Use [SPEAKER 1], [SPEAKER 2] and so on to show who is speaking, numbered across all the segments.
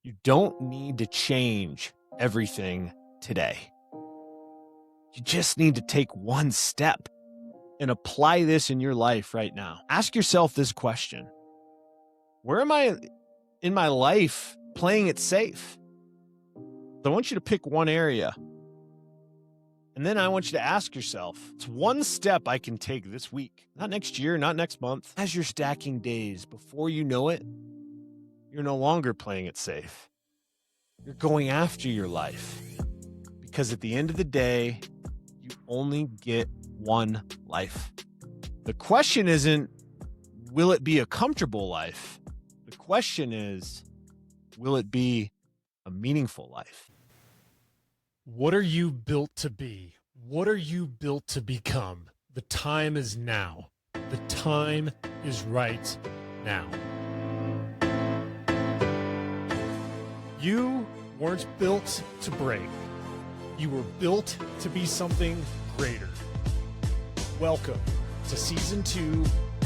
[SPEAKER 1] You don't need to change everything today. You just need to take one step and apply this in your life right now. Ask yourself this question. Where am I in my life playing it safe? So I want you to pick one area. And then I want you to ask yourself, it's one step I can take this week, not next year, not next month. As you're stacking days, before you know it, you're no longer playing it safe. You're going after your life. Because at the end of the day, you only get one life. The question isn't, will it be a comfortable life? The question is, will it be a meaningful life?
[SPEAKER 2] What are you built to be? What are you built to become? The time is now. The time is right now. You weren't built to break. You were built to be something greater. Welcome to Season 2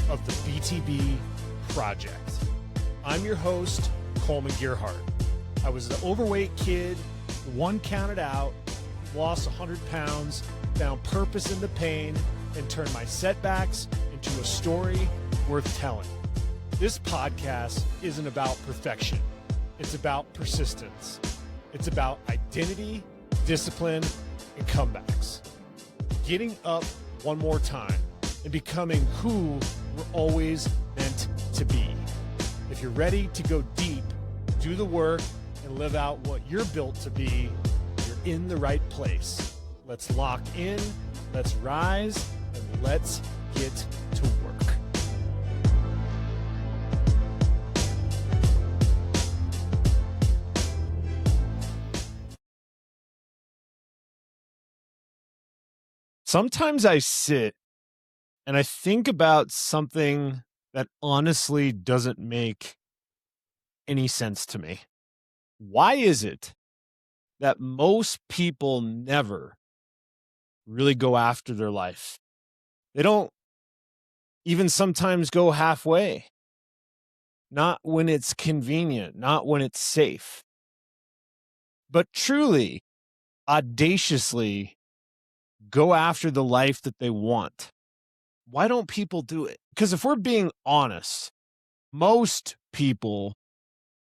[SPEAKER 2] of the BTB Project. I'm your host, Coleman Gearhart. I was an overweight kid, one counted out, lost 100 pounds, found purpose in the pain, and turned my setbacks into a story worth telling. This podcast isn't about perfection. It's about persistence. It's about identity, discipline, and comebacks. Getting up one more time and becoming who we're always meant to be. If you're ready to go deep, do the work, and live out what you're built to be, you're in the right place. Let's lock in, let's rise, and let's get to work.
[SPEAKER 1] Sometimes I sit and I think about something that honestly doesn't make any sense to me. Why is it that most people never really go after their life? They don't even sometimes go halfway. Not when it's convenient, not when it's safe. But truly, audaciously go after the life that they want. Why don't people do it? Because if we're being honest, most people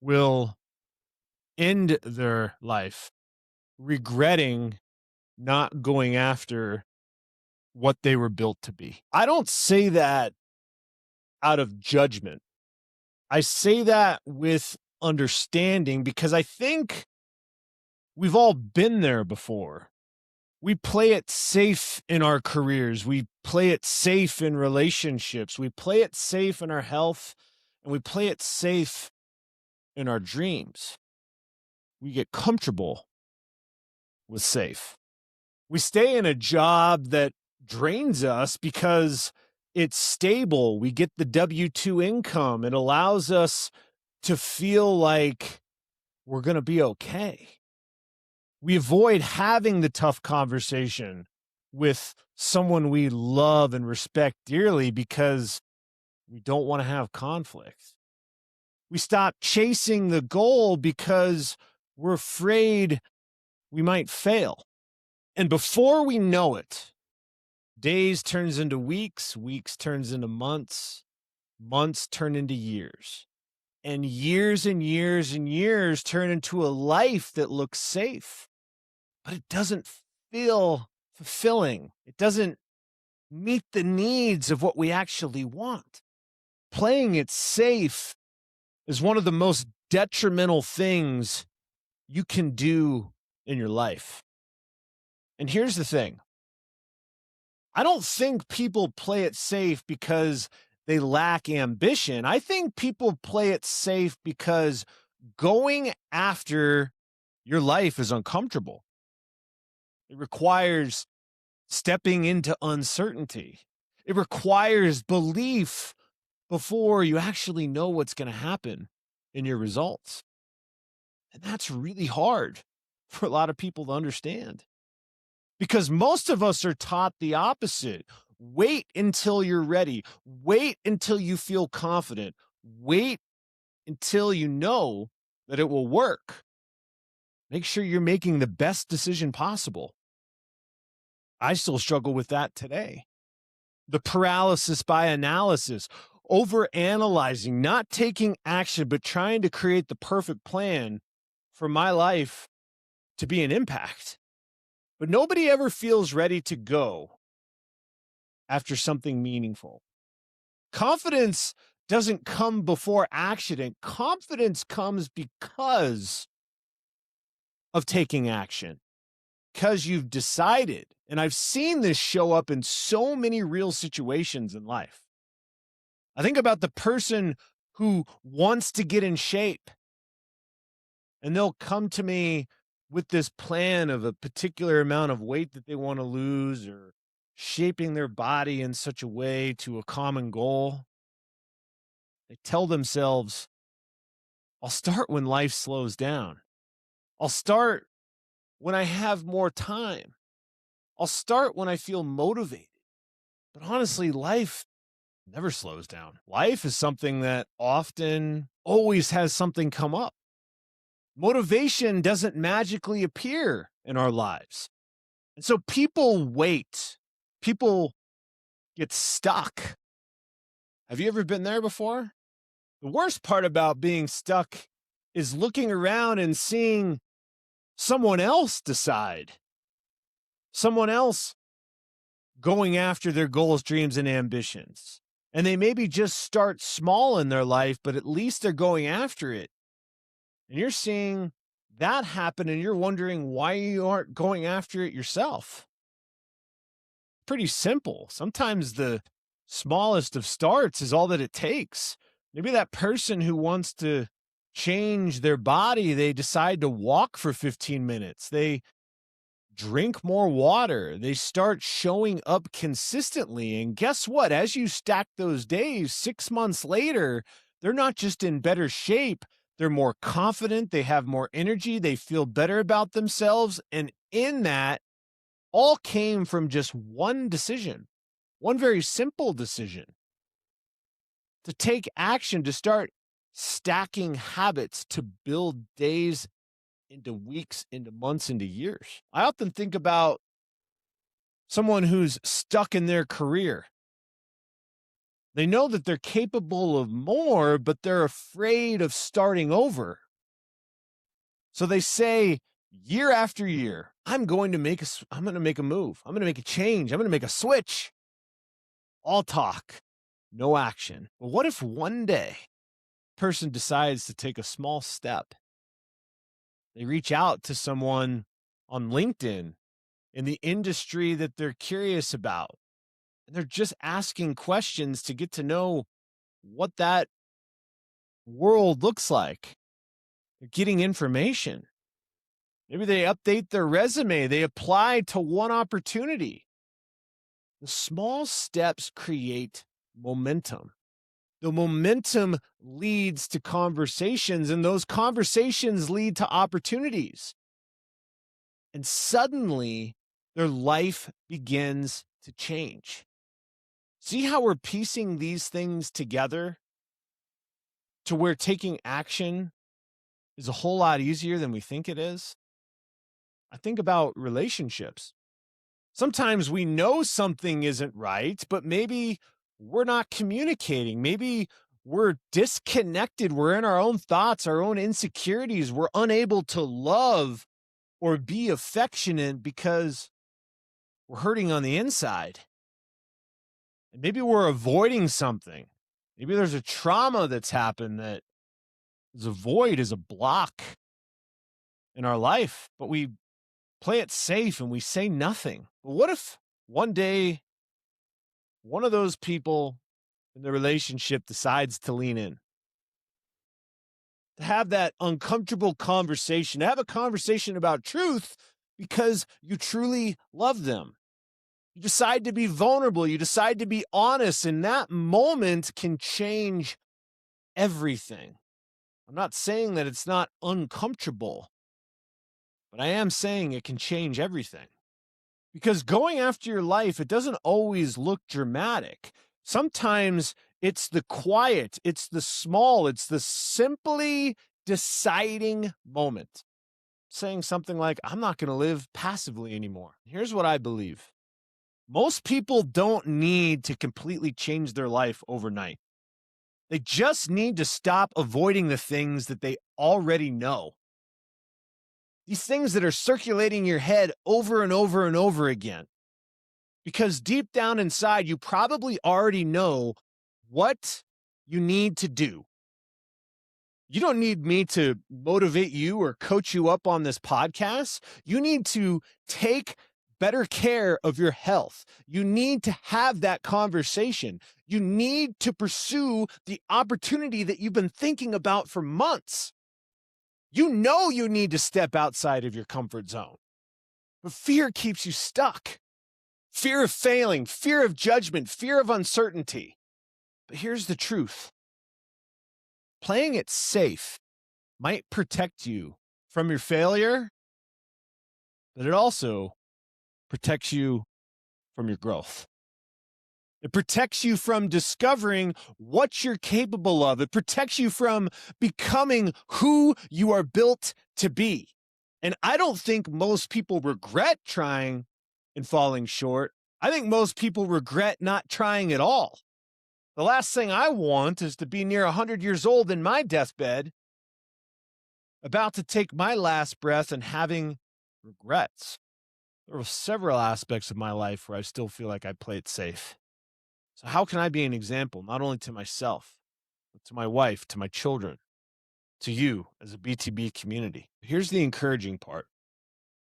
[SPEAKER 1] will end their life regretting not going after what they were built to be. I don't say that out of judgment. I say that with understanding because I think we've all been there before. We play it safe in our careers. We play it safe in relationships. We play it safe in our health, and we play it safe in our dreams. We get comfortable with safe. We stay in a job that drains us because it's stable. We get the W-2 income. It allows us to feel like we're going to be okay. We avoid having the tough conversation with someone we love and respect dearly because we don't want to have conflict. We stop chasing the goal because we're afraid we might fail. And before we know it, days turns into weeks, weeks turns into months, months turn into years, and years and years and years turn into a life that looks safe. But it doesn't feel fulfilling. It doesn't meet the needs of what we actually want. Playing it safe is one of the most detrimental things you can do in your life. And here's the thing. I don't think people play it safe because they lack ambition. I think people play it safe because going after your life is uncomfortable. It requires stepping into uncertainty. It requires belief before you actually know what's going to happen in your results. And that's really hard for a lot of people to understand because most of us are taught the opposite. Wait until you're ready. Wait until you feel confident. Wait until you know that it will work. Make sure you're making the best decision possible. I still struggle with that today. The paralysis by analysis, over analyzing, not taking action, but trying to create the perfect plan for my life to be an impact. But nobody ever feels ready to go after something meaningful. Confidence doesn't come before action, and confidence comes because of taking action, because you've decided. And I've seen this show up in so many real situations in life. I think about the person who wants to get in shape, and they'll come to me with this plan of a particular amount of weight that they want to lose, or shaping their body in such a way to a common goal. They tell themselves, I'll start when life slows down. I'll start when I have more time. I'll start when I feel motivated. But honestly, life never slows down. Life is something that often always has something come up. Motivation doesn't magically appear in our lives. And so people wait. People get stuck. Have you ever been there before? The worst part about being stuck is looking around and seeing someone else decide, someone else going after their goals, dreams, and ambitions. And they maybe just start small in their life, but at least they're going after it. And you're seeing that happen, and you're wondering why you aren't going after it yourself. Pretty simple. Sometimes the smallest of starts is all that it takes. Maybe that person who wants to change their body, they decide to walk for 15 minutes. They drink more water. They start showing up consistently. And guess what? As you stack those days, 6 months later, they're not just in better shape. They're more confident. They have more energy. They feel better about themselves. And in that, all came from just one decision, one very simple decision: to take action, to start stacking habits, to build days into weeks, into months, into years. I often think about someone who's stuck in their career. They know that they're capable of more, but they're afraid of starting over. So they say year after year, I'm going to make a move. I'm going to make a change. I'm going to make a switch. All talk, no action. But what if one day a person decides to take a small step? They reach out to someone on LinkedIn in the industry that they're curious about. And they're just asking questions to get to know what that world looks like. They're getting information. Maybe they update their resume. They apply to one opportunity. The small steps create momentum. The momentum leads to conversations, and those conversations lead to opportunities. And suddenly, their life begins to change. See how we're piecing these things together to where taking action is a whole lot easier than we think it is? I think about relationships. Sometimes we know something isn't right, but maybe we're not communicating. Maybe we're disconnected. We're in our own thoughts, our own insecurities. We're unable to love or be affectionate because we're hurting on the inside. And maybe we're avoiding something. Maybe there's a trauma that's happened that is a void, is a block in our life, but we play it safe and we say nothing. But what if one day one of those people in the relationship decides to lean in, to have that uncomfortable conversation, to have a conversation about truth because you truly love them? You decide to be vulnerable. You decide to be honest, and that moment can change everything. I'm not saying that it's not uncomfortable, but I am saying it can change everything. Because going after your life, it doesn't always look dramatic. Sometimes it's the quiet, it's the small, it's the simply deciding moment, saying something like, I'm not going to live passively anymore. Here's what I believe. Most people don't need to completely change their life overnight. They just need to stop avoiding the things that they already know. These things that are circulating your head over and over and over again. Because deep down inside, you probably already know what you need to do. You don't need me to motivate you or coach you up on this podcast. You need to take better care of your health. You need to have that conversation. You need to pursue the opportunity that you've been thinking about for months. You know you need to step outside of your comfort zone, but fear keeps you stuck. Fear of failing, fear of judgment, fear of uncertainty. But here's the truth. Playing it safe might protect you from your failure, but it also protects you from your growth. It protects you from discovering what you're capable of. It protects you from becoming who you are built to be. And I don't think most people regret trying and falling short. I think most people regret not trying at all. The last thing I want is to be near 100 years old in my deathbed, about to take my last breath and having regrets. There were several aspects of my life where I still feel like I played safe. So how can I be an example, not only to myself, but to my wife, to my children, to you as a BTB community? Here's the encouraging part.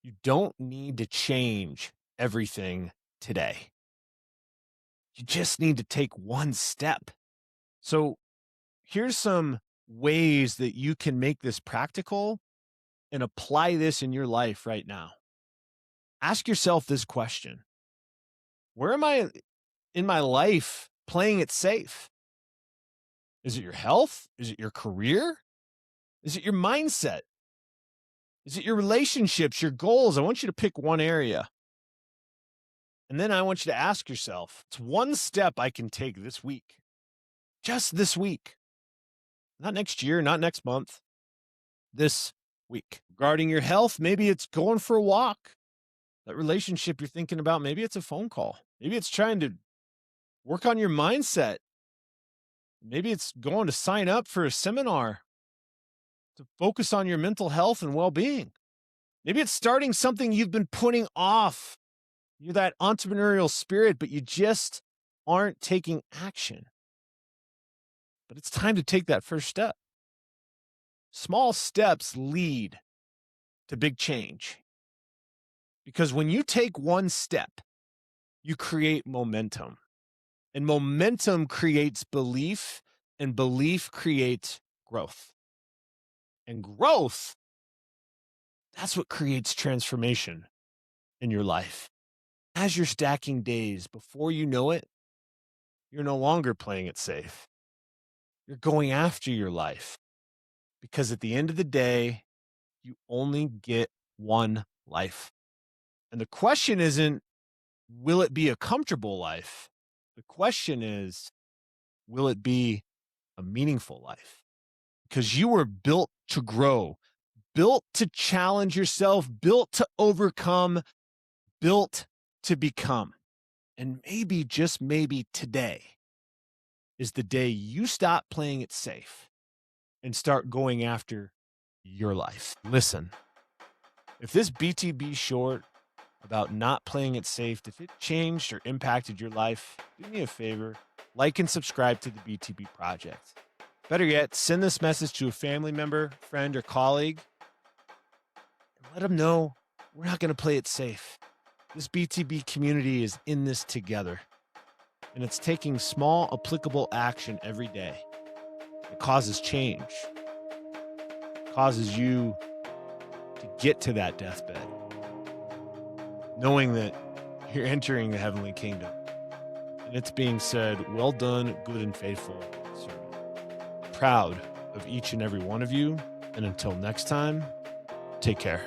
[SPEAKER 1] You don't need to change everything today. You just need to take one step. So here's some ways that you can make this practical and apply this in your life right now. Ask yourself this question. Where am I in my life playing it safe? Is it your health? Is it your career? Is it your mindset? Is it your relationships, your goals? I want you to pick one area. And then I want you to ask yourself, it's one step I can take this week, just this week, not next year, not next month, this week. Regarding your health, maybe it's going for a walk. That relationship you're thinking about, maybe it's a phone call. Maybe it's trying to work on your mindset. Maybe it's going to sign up for a seminar to focus on your mental health and well-being. Maybe it's starting something you've been putting off. You're that entrepreneurial spirit, but you just aren't taking action. But it's time to take that first step. Small steps lead to big change. Because when you take one step, you create momentum. And momentum creates belief, and belief creates growth. And growth, that's what creates transformation in your life. As you're stacking days, before you know it, you're no longer playing it safe. You're going after your life. Because at the end of the day, you only get one life. And the question isn't, will it be a comfortable life? The question is, will it be a meaningful life? Because you were built to grow, built to challenge yourself, built to overcome, built to become. And maybe, just maybe today is the day you stop playing it safe and start going after your life. Listen, if this BTB short about not playing it safe, if it changed or impacted your life, do me a favor, like and subscribe to the BTB Project. Better yet, send this message to a family member, friend, or colleague, and let them know we're not going to play it safe. This BTB community is in this together, and it's taking small, applicable action every day. It causes change. It causes you to get to that deathbed, knowing that you're entering the heavenly kingdom. And it's being said, well done, good and faithful servant. Proud of each and every one of you. And until next time, take care.